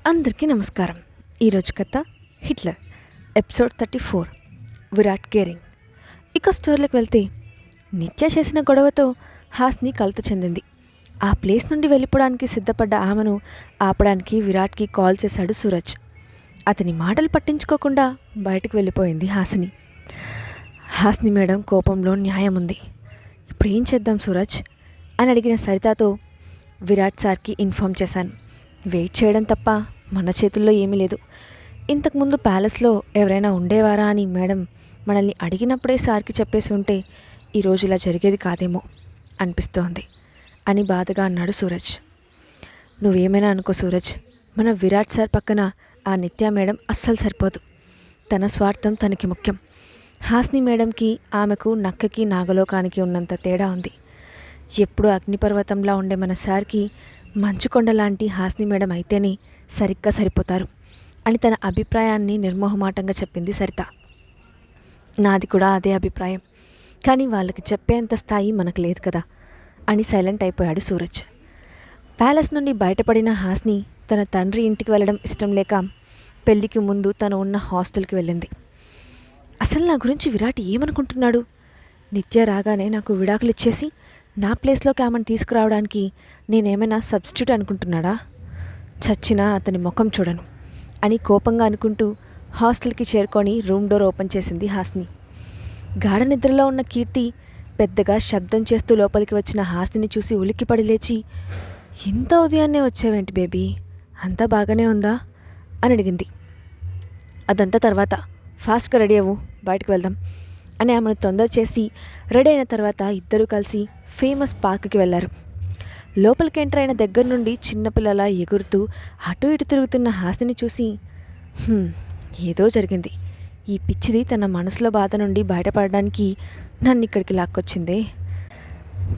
అందరికీ నమస్కారం. ఈరోజు కథ హిట్లర్ ఎపిసోడ్ 34 విరాట్ కేరింగ్. ఇక స్టోరీలోకి వెళ్తే నిత్య చేసిన గొడవతో హాస్ని కలత చెందింది. ఆ ప్లేస్ నుండి వెళ్ళిపోవడానికి సిద్ధపడ్డ ఆమెను ఆపడానికి విరాట్కి కాల్ చేశాడు సూరజ్. అతని మాటలు పట్టించుకోకుండా బయటకు వెళ్ళిపోయింది హాస్ని మేడం కోపంలో న్యాయం ఉంది. ఇప్పుడు ఏం చేద్దాం సూరజ్ అని అడిగిన సరితతో విరాట్ సార్కి ఇన్ఫామ్ చేశాను. వెయిట్ చేయడం తప్ప మన చేతుల్లో ఏమీ లేదు. ఇంతకుముందు ప్యాలెస్లో ఎవరైనా ఉండేవారా అని మేడం మనల్ని అడిగినప్పుడే సార్కి చెప్పేసి ఉంటే ఈరోజు ఇలా జరిగేది కాదేమో అనిపిస్తోంది అని బాధగా అన్నాడు సూరజ్. నువ్వేమైనా అనుకో సూరజ్, మన విరాట్ సార్ పక్కన ఆ నిత్య మేడం అస్సలు సరిపోదు. తన స్వార్థం తనకి ముఖ్యం. హాస్ని మేడంకి ఆమెకు నక్కకి నాగలోకానికి ఉన్నంత తేడా ఉంది. ఎప్పుడు అగ్నిపర్వతంలా ఉండే మన సార్కి మంచుకొండ లాంటి హాస్ని మేడం అయితేనే సరిగ్గా సరిపోతారు అని తన అభిప్రాయాన్ని నిర్మోహమాటంగా చెప్పింది సరిత. నాది కూడా అదే అభిప్రాయం, కానీ వాళ్ళకి చెప్పేంత స్థాయి మనకు లేదు కదా అని సైలెంట్ అయిపోయాడు సూరజ్. ప్యాలెస్ నుండి బయటపడిన హాస్ని తన తండ్రి ఇంటికి వెళ్ళడం ఇష్టం లేక పెళ్లికి ముందు తను ఉన్న హాస్టల్కి వెళ్ళింది. అసలు నా గురించి విరాట్ ఏమనుకుంటున్నాడు? నిత్య రాగానే నాకు విడాకులు ఇచ్చేసి నా ప్లేస్లోకి ఆమెను తీసుకురావడానికి నేనేమైనా సబ్స్టిట్యూట్ అనుకుంటున్నాడా? చచ్చినా అతని ముఖం చూడను అని కోపంగా అనుకుంటూ హాస్టల్కి చేరుకొని రూమ్ డోర్ ఓపెన్ చేసింది హాస్ని. గాఢ నిద్రలో ఉన్న కీర్తి పెద్దగా శబ్దం చేస్తూ లోపలికి వచ్చిన హాస్నిని చూసి ఉలిక్కిపడి లేచి, ఇంత ఉదయాన్నే వచ్చావేంటి బేబీ, అంతా బాగానే ఉందా అని అడిగింది. అదంతా తర్వాత, ఫాస్ట్గా రెడీ అవ్వు, బయటకు వెళ్దాం అని ఆమెను తొందర చేసి రెడీ అయిన తర్వాత ఇద్దరూ కలిసి ఫేమస్ పార్క్కి వెళ్ళారు. లోపలికి ఎంటర్ అయిన దగ్గర నుండి చిన్నపిల్లలా ఎగురుతూ అటు ఇటు తిరుగుతున్న హాస్ని చూసి, ఏదో జరిగింది, ఈ పిచ్చిది తన మనసులో బాధ నుండి బయటపడడానికి నన్ను ఇక్కడికి లాక్కొచ్చిందే.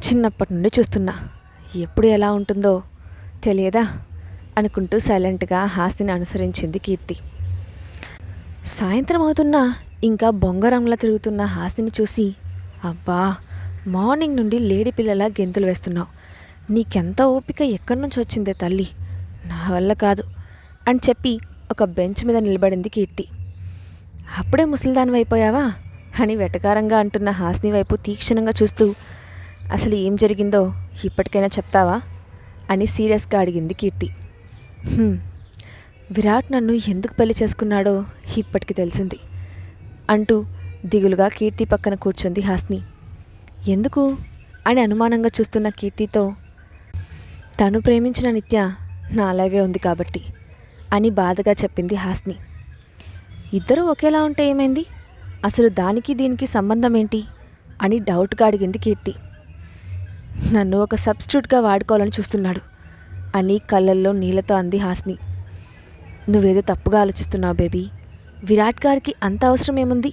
చిన్నప్పటి నుండి చూస్తున్నా, ఎప్పుడు ఎలా ఉంటుందో తెలియదా అనుకుంటూ సైలెంట్గా హాస్ని అనుసరించింది కీర్తి. సాయంత్రం అవుతున్నా ఇంకా బొంగరంలా తిరుగుతున్న హాస్ని చూసి, అబ్బా, మార్నింగ్ నుండి లేడీ పిల్లలా గెంతులు వేస్తున్నావు, నీకెంత ఓపిక ఎక్కడి నుంచి వచ్చిందే తల్లి, నా వల్ల కాదు అని చెప్పి ఒక బెంచ్ మీద నిలబడింది కీర్తి. అప్పుడే ముసలిదాని అయిపోయావా అని వెటకారంగా అంటున్న హాస్ని వైపు తీక్షణంగా చూస్తూ, అసలు ఏం జరిగిందో ఇప్పటికైనా చెప్తావా అని సీరియస్గా అడిగింది కీర్తి. విరాట్ నన్ను ఎందుకు పెళ్లి చేసుకున్నాడో ఇప్పటికి తెలిసింది అంటూ దిగులుగా కీర్తి పక్కన కూర్చుంది హాస్ని. ఎందుకు అని అనుమానంగా చూస్తున్న కీర్తితో, తను ప్రేమించిన నిత్య నా అలాగే ఉంది కాబట్టి అని బాధగా చెప్పింది హాస్ని. ఇద్దరూ ఒకేలా ఉంటే ఏమైంది, అసలు దానికి దీనికి సంబంధం ఏంటి అని డౌట్గా అడిగింది కీర్తి. నన్ను ఒక సబ్స్టిట్యూట్గా వాడుకోవాలని చూస్తున్నాడు అని కళ్ళల్లో నీళ్ళతో అంది హాస్ని. నువ్వేదో తప్పుగా ఆలోచిస్తున్నావు బేబీ, విరాట్ గారికి అంత అవసరం ఏముంది?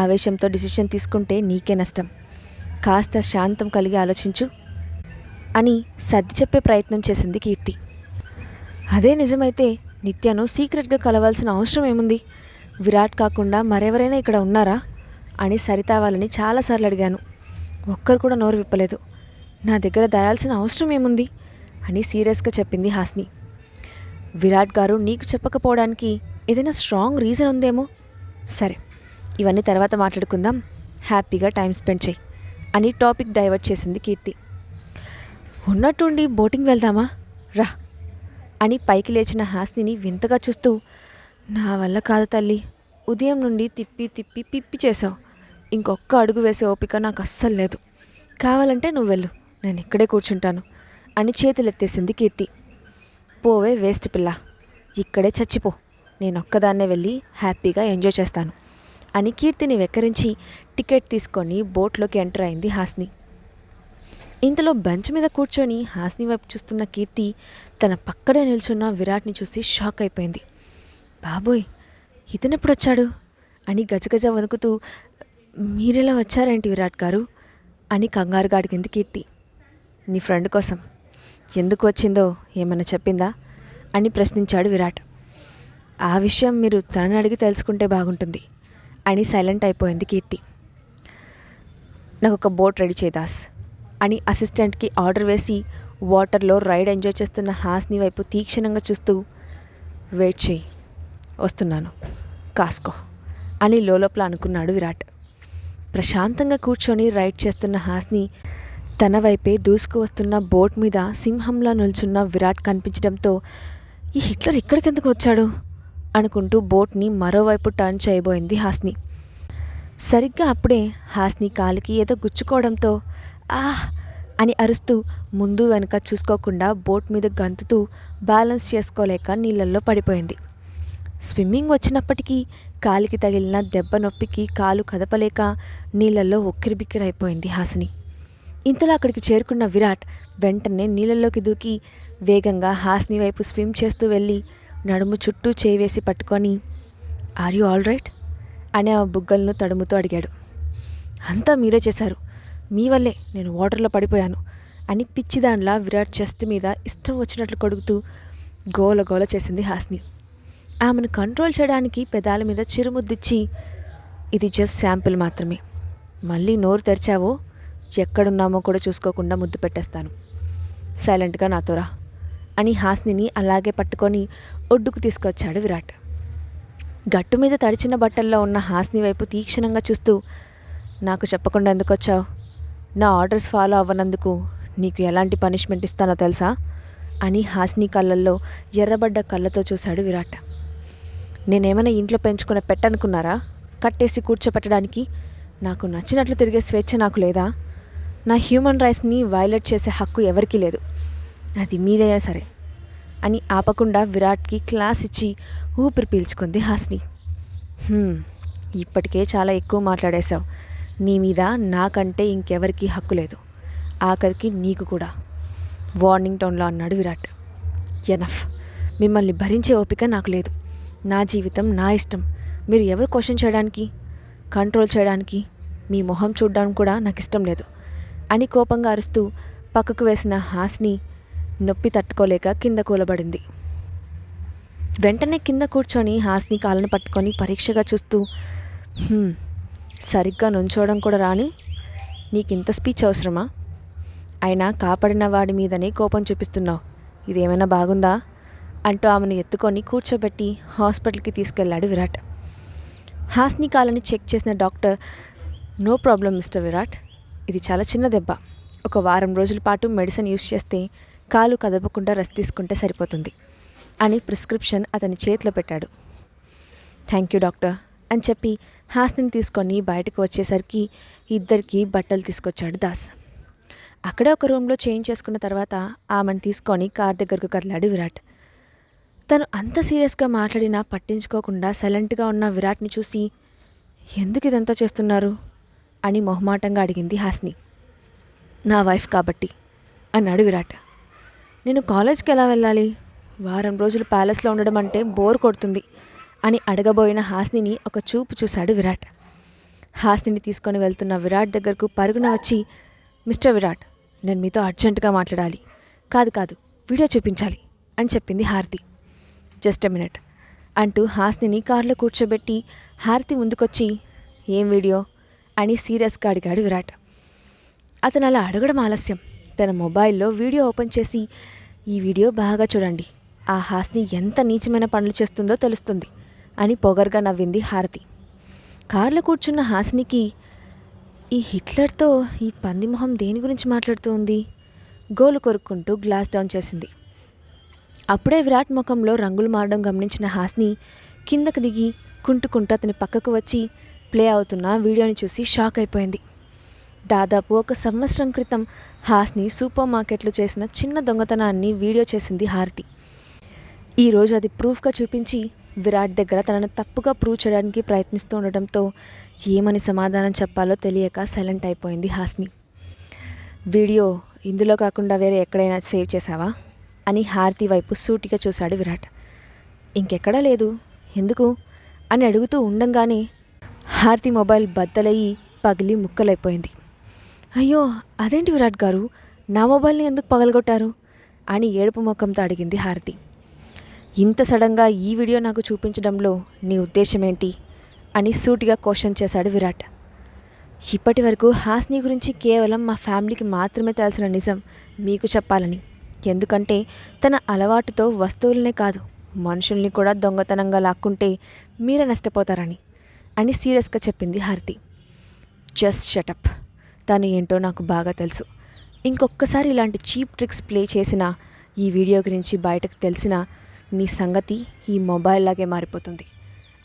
ఆవేశంతో డిసిషన్ తీసుకుంటే నీకే నష్టం, కాస్త శాంతం కలిగి ఆలోచించు అని సర్ది చెప్పే ప్రయత్నం చేసింది కీర్తి. అదే నిజమైతే నిత్యను సీక్రెట్గా కలవాల్సిన అవసరం ఏముంది? విరాట్ కాకుండా మరెవరైనా ఇక్కడ ఉన్నారా అని సరిత వాళ్ళని చాలాసార్లు అడిగాను, ఒక్కరు కూడా నోరు విప్పలేదు. నా దగ్గర దాయాల్సిన అవసరం ఏముంది అని సీరియస్గా చెప్పింది హాస్ని. విరాట్ గారు నీకు చెప్పకపోవడానికి ఏదైనా స్ట్రాంగ్ రీజన్ ఉందేమో. సరే, ఇవన్నీ తర్వాత మాట్లాడుకుందాం, హ్యాపీగా టైం స్పెండ్ చేయి అని టాపిక్ డైవర్ట్ చేసింది కీర్తి. ఉన్నట్టుండి బోటింగ్ వెళ్దామా రా అని పైకి లేచిన హాస్నిని వింతగా చూస్తూ, నా వల్ల కాదు తల్లి, ఉదయం నుండి తిప్పి తిప్పి పిప్పి చేసావు, ఇంకొక్క అడుగు వేసే ఓపిక నాకు అస్సలు లేదు, కావాలంటే నువ్వు వెళ్ళు, నేను ఇక్కడే కూర్చుంటాను అని చేతులెత్తేసింది కీర్తి. పోవే వేస్ట్ పిల్ల, ఇక్కడే చచ్చిపో, నేనొక్కదాన్నే వెళ్ళి హ్యాపీగా ఎంజాయ్ చేస్తాను అని కీర్తిని వెక్కరించి టికెట్ తీసుకొని బోట్లోకి ఎంటర్ అయింది హాస్ని. ఇంతలో బెంచ్ మీద కూర్చొని హాస్ని వైపు చూస్తున్న కీర్తి తన పక్కనే నిల్చున్న విరాట్ని చూసి షాక్ అయిపోయింది. బాబోయ్, ఇతనెప్పుడొచ్చాడు అని గజగజ వణుకుతూ, మీరెలా వచ్చారేంటి విరాట్ గారు అని కంగారుగా అడిగింది కీర్తి. నీ ఫ్రెండ్ కోసం. ఎందుకు వచ్చిందో ఏమన్నా చెప్పిందా అని ప్రశ్నించాడు విరాట్. ఆ విషయం మీరు తనని అడిగి తెలుసుకుంటే బాగుంటుంది అని సైలెంట్ అయిపోయింది కీర్తి. నాకు ఒక బోట్ రెడీ చేదాస్ అని అసిస్టెంట్కి ఆర్డర్ వేసి వాటర్లో రైడ్ ఎంజాయ్ చేస్తున్న హాస్ని వైపు తీక్షణంగా చూస్తూ, వెయిట్ చెయ్యి, వస్తున్నాను, కాసుకో అని లోపల అనుకున్నాడు విరాట్. ప్రశాంతంగా కూర్చొని రైడ్ చేస్తున్న హాస్ని తన వైపే దూసుకు వస్తున్న బోట్ మీద సింహంలా నిల్చున్న విరాట్ కనిపించడంతో ఈ హిట్లర్ ఇక్కడికెందుకు వచ్చాడు అనుకుంటూ బోట్ని మరోవైపు టర్న్ చేయబోయింది హాస్ని. సరిగ్గా అప్పుడే హాస్ని కాలికి ఏదో గుచ్చుకోవడంతో ఆహ్ అని అరుస్తూ ముందు వెనుక చూసుకోకుండా బోట్ మీద గంతుతూ బ్యాలెన్స్ చేసుకోలేక నీళ్ళల్లో పడిపోయింది. స్విమ్మింగ్ వచ్చినప్పటికీ కాలికి తగిలిన దెబ్బ నొప్పికి కాలు కదపలేక నీళ్ళల్లో ఉక్కిరిబిక్కిరైపోయింది హాసిని. ఇంతలో అక్కడికి చేరుకున్న విరాట్ వెంటనే నీళ్ళల్లోకి దూకి వేగంగా హాస్ని వైపు స్విమ్ చేస్తూ వెళ్ళి నడుము చుట్టూ చేవేసి పట్టుకొని ఆర్ యు ఆల్ రైట్ అని ఆ బుగ్గలను తడుముతూ అడిగాడు. అంతా మీరే చేశారు, మీ వల్లే నేను వాటర్లో పడిపోయాను అని పిచ్చిదాన్లా విరాట్ చెస్ట్ మీద ఇష్టం వచ్చినట్లు కొడుకుతూ గోల గోల చేసింది హాస్ని. ఆమెను కంట్రోల్ చేయడానికి పెదాల మీద చిరుముద్దిచ్చి ఇది జస్ట్ శాంపిల్ మాత్రమే, మళ్ళీ నోరు తెరిచావో ఎక్కడున్నామో కూడా చూసుకోకుండా ముద్దు పెట్టేస్తాను, సైలెంట్గా నాతో రా అని హాస్నిని అలాగే పట్టుకొని ఒడ్డుకు తీసుకొచ్చాడు విరాట్. గట్టు మీద తడిచిన బట్టల్లో ఉన్న హాస్ని వైపు తీక్షణంగా చూస్తూ నాకు చెప్పకుండా ఎందుకు వచ్చావు, నా ఆర్డర్స్ ఫాలో అవ్వనందుకు నీకు ఎలాంటి పనిష్మెంట్ ఇస్తానో తెలుసా అని హాస్ని కళ్ళల్లో ఎర్రబడ్డ కళ్ళతో చూశాడు విరాట్. నేనేమైనా ఇంట్లో పెంచుకున్న పెట్టనుకున్నారా కట్టేసి కూర్చోపెట్టడానికి, నాకు నచ్చినట్లు తిరిగే స్వేచ్ఛ నాకు లేదా, నా హ్యూమన్ రైట్స్ని వైలేట్ చేసే హక్కు ఎవరికీ లేదు, అది మీదైనా సరే అని ఆపకుండా విరాట్కి క్లాస్ ఇచ్చి ఊపిరి పీల్చుకుంది హాస్ని. ఇప్పటికే చాలా ఎక్కువ మాట్లాడేశావు, నీ మీద నాకంటే ఇంకెవరికి హక్కు లేదు, ఆఖరికి నీకు కూడా వార్నింగ్ టోన్లో అన్నాడు విరాట్. ఎనఫ్, మిమ్మల్ని భరించే ఓపిక నాకు లేదు, నా జీవితం నా ఇష్టం, మీరు ఎవరు క్వశ్చన్ చేయడానికి కంట్రోల్ చేయడానికి మీ మొహం చూడడానికి కూడా నాకు ఇష్టం లేదు అని కోపంగా అరుస్తూ పక్కకు వేసిన హాస్ని నొప్పి తట్టుకోలేక కింద కూలబడింది. వెంటనే కింద కూర్చొని హాస్ని కాళ్ళను పట్టుకొని పరీక్షగా చూస్తూ సరిగ్గా నుంచోవడం కూడా రాని నీకింత స్పీచ్ అవసరమా, అయినా కాపాడిన వాడి మీదనే కోపం చూపిస్తున్నావు, ఇదేమైనా బాగుందా అంటూ ఆమెను ఎత్తుకొని కూర్చోబెట్టి హాస్పిటల్కి తీసుకెళ్లాడు విరాట్. హాస్ని కాళ్ళని చెక్ చేసిన doctor no problem mister Virat, ఇది చాలా చిన్న దెబ్బ, ఒక వారం రోజుల పాటు మెడిసిన్ యూస్ చేస్తే కాలు కదపకుండా రెస్ట్ తీసుకుంటే సరిపోతుంది అని ప్రిస్క్రిప్షన్ అతని చేతిలో పెట్టాడు. థ్యాంక్ యూ డాక్టర్ అని చెప్పి హాస్నిని తీసుకొని బయటకు వచ్చేసరికి ఇద్దరికి బట్టలు తీసుకొచ్చాడు దాస్. అక్కడే ఒక రూమ్లో చేంజ్ చేసుకున్న తర్వాత ఆమెను తీసుకొని కార్ దగ్గరకు కదిలాడు విరాట్. తను అంత సీరియస్గా మాట్లాడినా పట్టించుకోకుండా సైలెంట్గా ఉన్న విరాట్ని చూసి ఎందుకు ఇదంతా చేస్తున్నారు అని మొహమాటంగా అడిగింది హాస్ని. నా వైఫ్ కాబట్టి అన్నాడు విరాట్. నేను కాలేజ్కి ఎలా వెళ్ళాలి, వారం రోజులు ప్యాలెస్లో ఉండడం అంటే బోర్ కొడుతుంది అని అడగబోయిన హాస్నిని ఒక చూపు చూశాడు విరాట్. హాస్నిని తీసుకొని వెళ్తున్న విరాట్ దగ్గరకు పరుగున వచ్చి మిస్టర్ విరాట్, నేను మీతో అర్జెంటుగా మాట్లాడాలి, కాదు వీడియో చూపించాలి అని చెప్పింది హారతి. జస్ట్ ఎ మినిట్ అంటూ హాస్నిని కారులో కూర్చోబెట్టి హారతి ముందుకొచ్చి ఏం వీడియో అని సీరియస్గా అడిగాడు విరాట్. అతను అలా అడగడం ఆలస్యం, తన మొబైల్లో వీడియో ఓపెన్ చేసి ఈ వీడియో బాగా చూడండి, ఆ హాస్ని ఎంత నీచమైన పనులు చేస్తుందో తెలుస్తుంది అని పొగరుగా నవ్వింది హారతి. కారులో కూర్చున్న హాస్నికి ఈ హిట్లర్తో ఈ పందిమొహం దేని గురించి మాట్లాడుతూ ఉంది, గోలు కొరుక్కుంటూ గ్లాస్ డౌన్ చేసింది. అప్పుడే విరాట్ ముఖంలో రంగులు మారడం గమనించిన హాస్ని కిందకు దిగి కుంటుకుంటూ అతని పక్కకు వచ్చి ప్లే అవుతున్న వీడియోని చూసి షాక్ అయిపోయింది. దాదాపు 1 సంవత్సరం క్రితం హాస్ని సూపర్ మార్కెట్లో చేసిన చిన్న దొంగతనాన్ని వీడియో చేసింది హారతి. ఈరోజు అది ప్రూఫ్గా చూపించి విరాట్ దగ్గర తనను తప్పుగా ప్రూవ్ చేయడానికి ప్రయత్నిస్తూ ఉండటంతో ఏమని సమాధానం చెప్పాలో తెలియక సైలెంట్ అయిపోయింది హాస్ని. వీడియో ఇందులో కాకుండా వేరే ఎక్కడైనా సేవ్ చేశావా అని హారతి వైపు సూటిగా చూశాడు విరాట్. ఇంకెక్కడా లేదు, ఎందుకు అని అడుగుతూ ఉండంగానే హారతి మొబైల్ బద్దలయ్యి పగిలి ముక్కలైపోయింది. అయ్యో అదేంటి విరాట్ గారు, నా మొబైల్ని ఎందుకు పగలగొట్టారు అని ఏడుపు ముఖంతో అడిగింది హారతి. ఇంత సడన్గా ఈ వీడియో నాకు చూపించడంలో నీ ఉద్దేశం ఏంటి అని సూటిగా క్వశ్చన్ చేశాడు విరాట్. ఇప్పటి వరకు హాస్ని గురించి కేవలం మా ఫ్యామిలీకి మాత్రమే తెలిసిన నిజం మీకు చెప్పాలని, ఎందుకంటే తన అలవాటుతో వస్తువులనే కాదు మనుషుల్ని కూడా దొంగతనంగా లాక్కుంటే మీరే నష్టపోతారని అని సీరియస్గా చెప్పింది హారతి. Just shut up. తను ఏంటో నాకు బాగా తెలుసు. ఇంకొకసారి ఇలాంటి చీప్ ట్రిక్స్ ప్లే చేసినా, ఈ వీడియో గురించి బయటకు తెలిసినా నీ సంగతి ఈ మొబైల్ లాగే మారిపోతుంది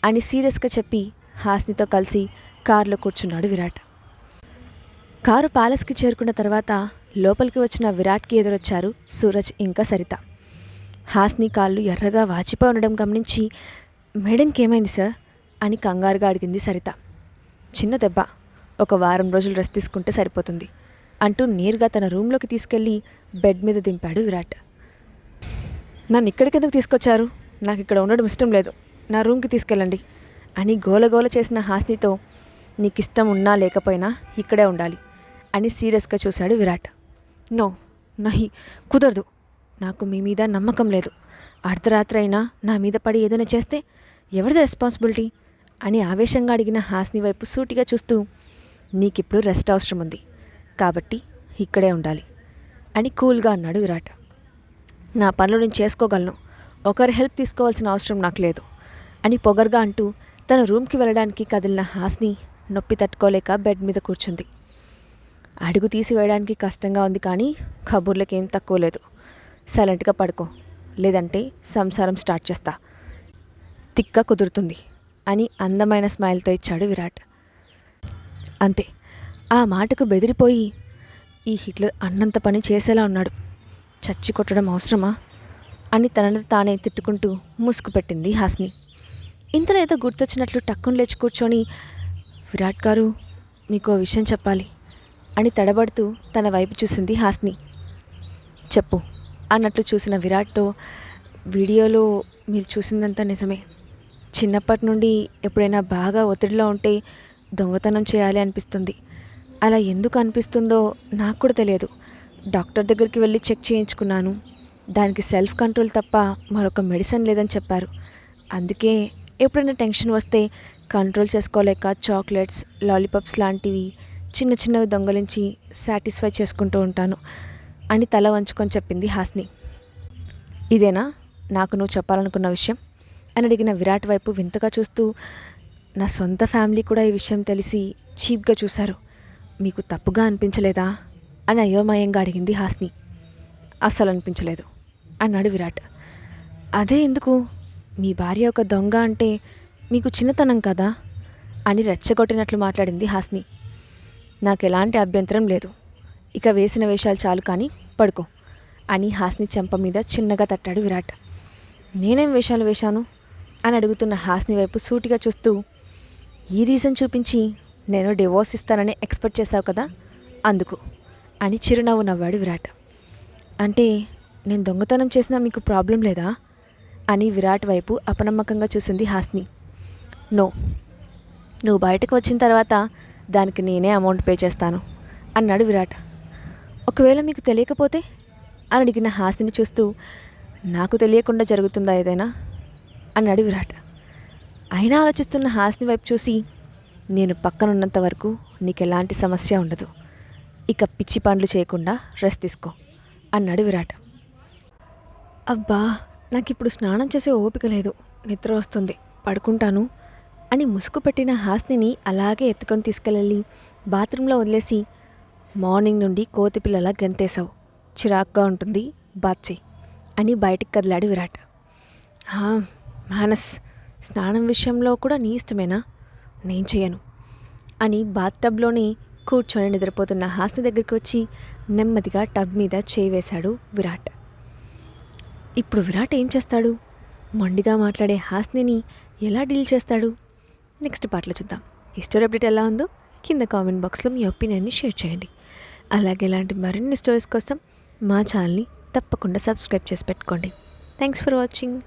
అని సీరియస్గా చెప్పి హాస్నితో కలిసి కారులో కూర్చున్నాడు విరాట్. కారు ప్యాలెస్కి చేరుకున్న తర్వాత లోపలికి వచ్చిన విరాట్కి ఎదురొచ్చారు సూరజ్ ఇంకా సరిత. హాస్ని కాళ్ళు ఎర్రగా వాచిపోయి ఉండడం గమనించి, మేడంకి ఏమైంది సార్ అని కంగారుగా అడిగింది సరిత. చిన్న దెబ్బ, ఒక వారం రోజులు రెస్ట్ తీసుకుంటే సరిపోతుంది అంటూ నేరుగా తన రూమ్లోకి తీసుకెళ్ళి బెడ్ మీద దింపాడు విరాట్. నన్ను ఇక్కడికెందుకు తీసుకొచ్చారు? నాకు ఇక్కడ ఉండడం ఇష్టం లేదు, నా రూమ్కి తీసుకెళ్ళండి అని గోలగోల చేసిన హాస్నితో, నీకు ఇష్టం ఉన్నా లేకపోయినా ఇక్కడే ఉండాలి అని సీరియస్గా చూశాడు విరాట్. నో, నహి, కుదరదు. నాకు మీ మీద నమ్మకం లేదు. అర్ధరాత్రి అయినా నా మీద పడి ఏదైనా చేస్తే ఎవరిది రెస్పాన్సిబిలిటీ అని ఆవేశంగా అడిగిన హాస్ని వైపు సూటిగా చూస్తూ, నీకిప్పుడు రెస్ట్ అవసరం ఉంది కాబట్టి ఇక్కడే ఉండాలి అని కూల్గా అన్నాడు విరాట్. నా పనులు నేను చేసుకోగలను, ఒకరి హెల్ప్ తీసుకోవాల్సిన అవసరం నాకు లేదు అని పొగర్గా అంటూ తన రూమ్కి వెళ్ళడానికి కదిలిన హాస్ని నొప్పి తట్టుకోలేక బెడ్ మీద కూర్చుంది. అడుగు తీసివేయడానికి కష్టంగా ఉంది, కానీ కబుర్లకేం తక్కువ లేదు. సైలెంట్గా పడుకో, లేదంటే సంసారం స్టార్ట్ చేస్తా, తిక్క కుదురుతుంది అని అందమైన స్మైల్తో ఇచ్చాడు విరాట్. అంతే, ఆ మాటకు బెదిరిపోయి, ఈ హిట్లర్ అన్నంత పని చేసేలా ఉన్నాడు, చచ్చి కొట్టడం అవసరమా అని తనని తానే తిట్టుకుంటూ ముసుగు పెట్టింది హాస్ని. ఇంతలో ఏదో గుర్తొచ్చినట్లు టక్కున లేచి కూర్చొని, విరాట్ గారు మీకు ఓ విషయం చెప్పాలి అని తడబడుతూ తన వైపు చూసింది హాస్ని. చెప్పు అన్నట్లు చూసిన విరాట్తో, వీడియోలో మీరు చూసిందంతా నిజమే. చిన్నప్పటి నుండి ఎప్పుడైనా బాగా ఒత్తిడిలో ఉంటే దొంగతనం చేయాలి అనిపిస్తుంది. అలా ఎందుకు అనిపిస్తుందో నాకు కూడా తెలియదు. డాక్టర్ దగ్గరికి వెళ్ళి చెక్ చేయించుకున్నాను. దానికి సెల్ఫ్ కంట్రోల్ తప్ప మరొక మెడిసిన్ లేదని చెప్పారు. అందుకే ఎప్పుడైనా టెన్షన్ వస్తే కంట్రోల్ చేసుకోలేక చాక్లెట్స్, లాలీపాప్స్ లాంటివి చిన్న చిన్నవి దొంగలించి సాటిస్ఫై చేసుకుంటూ ఉంటాను అని తల వంచుకొని చెప్పింది హాస్ని. ఇదేనా నాకు నువ్వు చెప్పాలనుకున్న విషయం అని అడిగిన విరాట్ వైపు వింతగా చూస్తూ, నా సొంత ఫ్యామిలీ కూడా ఈ విషయం తెలిసి చీప్గా చూశారు, మీకు తప్పుగా అనిపించలేదా అని అయోమయంగా అడిగింది హాస్ని. అస్సలు అనిపించలేదు అన్నాడు విరాట్. అదే ఎందుకు? మీ భార్య ఒక దొంగ అంటే మీకు చిన్నతనం కదా అని రెచ్చగొట్టినట్లు మాట్లాడింది హాస్ని. నాకు ఎలాంటి అభ్యంతరం లేదు, ఇక వేసిన వేషాలు చాలు కానీ పడుకో అని హాస్ని చెంప మీద చిన్నగా తట్టాడు విరాట్. నేనేం వేషాలు వేశాను అని అడుగుతున్న హాస్ని వైపు సూటిగా చూస్తూ, ఈ రీజన్ చూపించి నేను డివోర్స్ ఇస్తానని ఎక్స్పెక్ట్ చేశావు కదా, అందుకు అని చిరునవ్వు నవ్వాడు విరాట్. అంటే నేను దొంగతనం చేసినా మీకు ప్రాబ్లం లేదా అని విరాట్ వైపు అపనమ్మకంగా చూసింది హాస్ని. నో, నువ్వు బయటకు వచ్చిన తర్వాత దానికి నేనే అమౌంట్ పే చేస్తాను అన్నాడు విరాట్. ఒకవేళ మీకు తెలియకపోతే అని అడిగిన హాస్ని చూస్తూ, నాకు తెలియకుండా జరుగుతుందా ఏదైనా అన్నాడు విరాట్. అయినా ఆలోచిస్తున్న హాస్ని వైపు చూసి, నేను పక్కనున్నంత వరకు నీకు ఎలాంటి సమస్య ఉండదు, ఇక పిచ్చి పనులు చేయకుండా రెస్ట్ తీసుకో అన్నాడు విరాట్. అబ్బా, నాకు ఇప్పుడు స్నానం చేసే ఓపిక లేదు, నిద్ర వస్తుంది, పడుకుంటాను అని ముసుగు పెట్టిన హాస్నిని అలాగే ఎత్తుకొని తీసుకెళ్ళి బాత్రూంలో వదిలేసి, మార్నింగ్ నుండి కోతిపిల్లలా గెంతేశావు, చిరాక్గా ఉంటుంది, బాత్ చేయి అని బయటికి కదిలాడు విరాట్. మానస్, స్నానం విషయంలో కూడా నీ ఇష్టమేనా? నేను చేయను అని బాత్ టబ్లోనే కూర్చొని నిద్రపోతున్న హాస్ని దగ్గరికి వచ్చి నెమ్మదిగా టబ్ మీద చేయి వేశాడు విరాట్. ఇప్పుడు విరాట్ ఏం చేస్తాడు? మొండిగా మాట్లాడే హాస్నిని ఎలా డీల్ చేస్తాడు? నెక్స్ట్ పార్ట్లో చూద్దాం. ఈ స్టోరీ అప్డేట్ ఎలా ఉందో కింద కామెంట్ బాక్స్లో మీ ఒపీనియన్ని షేర్ చేయండి. అలాగే ఇలాంటి మరిన్ని స్టోరీస్ కోసం మా ఛానల్ని తప్పకుండా సబ్స్క్రైబ్ చేసి పెట్టుకోండి. Thanks for watching.